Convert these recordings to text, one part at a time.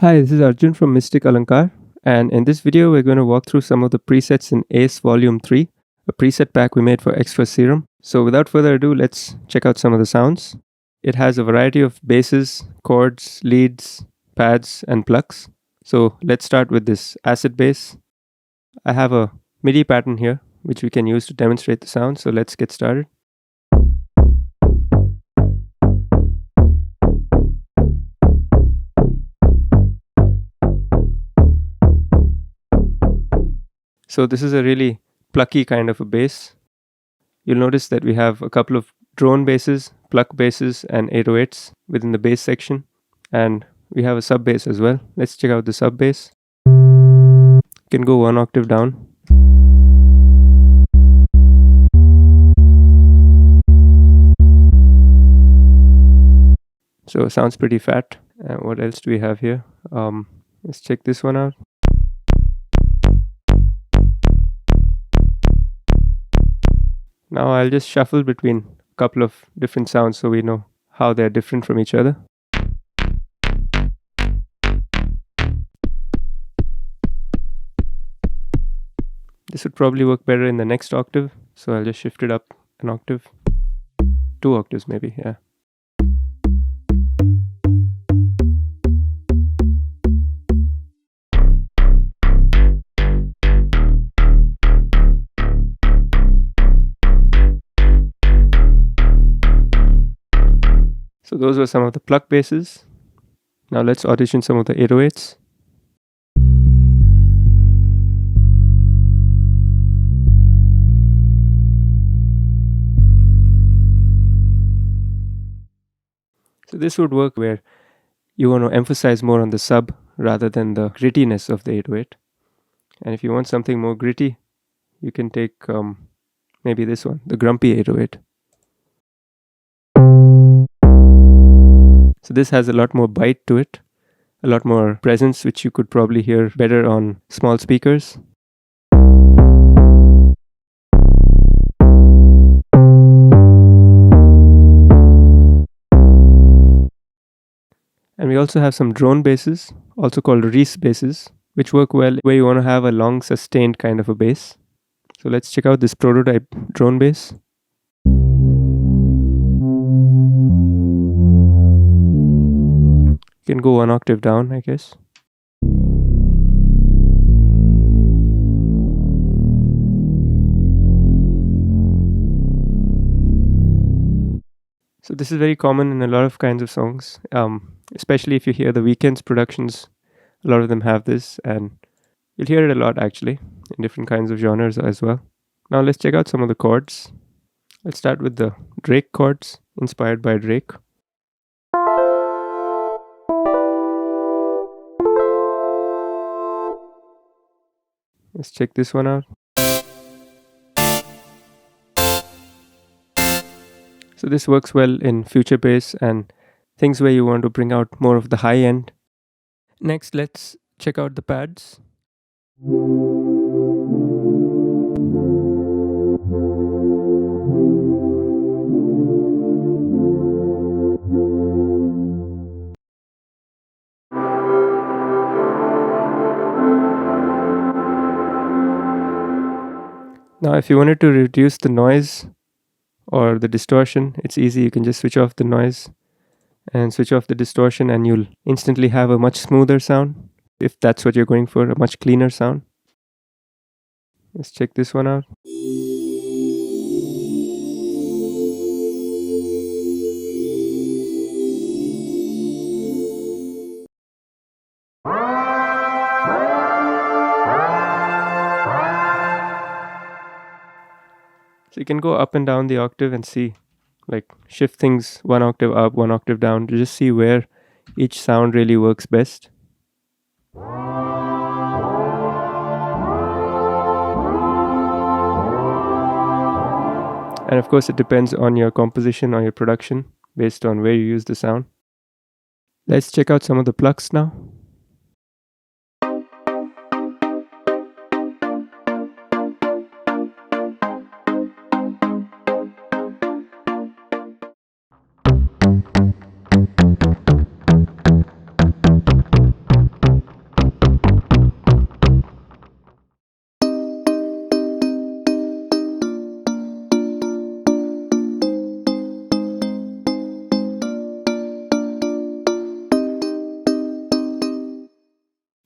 Hi, this is Arjun from Mystic Alankar, and in this video we're going to walk through some of the presets in ACE Volume 3, a preset pack we made for Xfer Serum. So without further ado, let's check out some of the sounds. It has a variety of basses, chords, leads, pads, and plucks. So let's start with this acid bass. I have a MIDI pattern here, which we can use to demonstrate the sound, so let's get started. So this is a really plucky kind of a bass. You'll notice that we have a couple of drone basses, pluck basses, and 808s within the bass section. And we have a sub bass as well. Let's check out the sub bass. You can go one octave down. So it sounds pretty fat. And what else do we have here? Let's check this one out. Now I'll just shuffle between a couple of different sounds so we know how they're different from each other. This would probably work better in the next octave, so I'll just shift it up an octave. 2 octaves maybe, yeah. So those were some of the pluck basses. Now let's audition some of the 808s. So this would work where you want to emphasize more on the sub rather than the grittiness of the 808. And if you want something more gritty, you can take maybe this one, the grumpy 808. So this has a lot more bite to it, a lot more presence, which you could probably hear better on small speakers. And we also have some drone basses, also called Reese basses, which work well where you want to have a long sustained kind of a bass. So let's check out this prototype drone bass. You can go one octave down, I guess. So this is very common in a lot of kinds of songs, especially if you hear the Weeknd's productions. A lot of them have this, and you'll hear it a lot actually in different kinds of genres as well. Now let's check out some of the chords. Let's start with the Drake chords, inspired by Drake. Let's check this one out. So this works well in future bass and things where you want to bring out more of the high end. Next, let's check out the pads. Now, if you wanted to reduce the noise or the distortion, it's easy. You can just switch off the noise and switch off the distortion, and you'll instantly have a much smoother sound. If that's what you're going for, a much cleaner sound. Let's check this one out. So you can go up and down the octave and see, like shift things one octave up, one octave down to just see where each sound really works best. And of course it depends on your composition or your production based on where you use the sound. Let's check out some of the plucks now.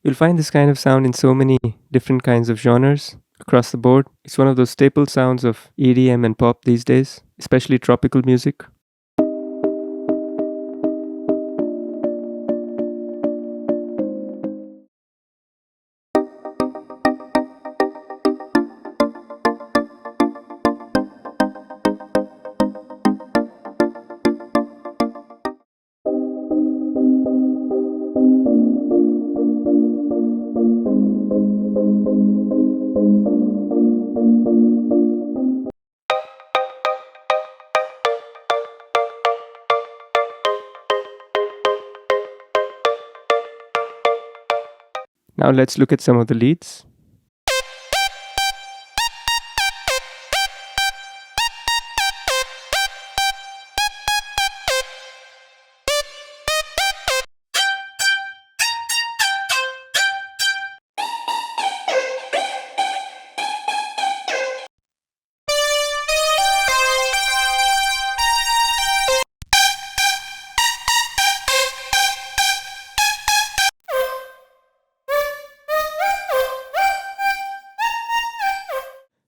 You'll find this kind of sound in so many different kinds of genres across the board. It's one of those staple sounds of EDM and pop these days, especially tropical music. Now let's look at some of the leads.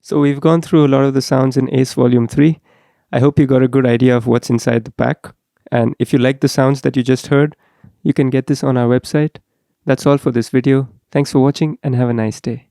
So we've gone through a lot of the sounds in ACE Volume 3. I hope you got a good idea of what's inside the pack. And if you like the sounds that you just heard, you can get this on our website. That's all for this video. Thanks for watching and have a nice day.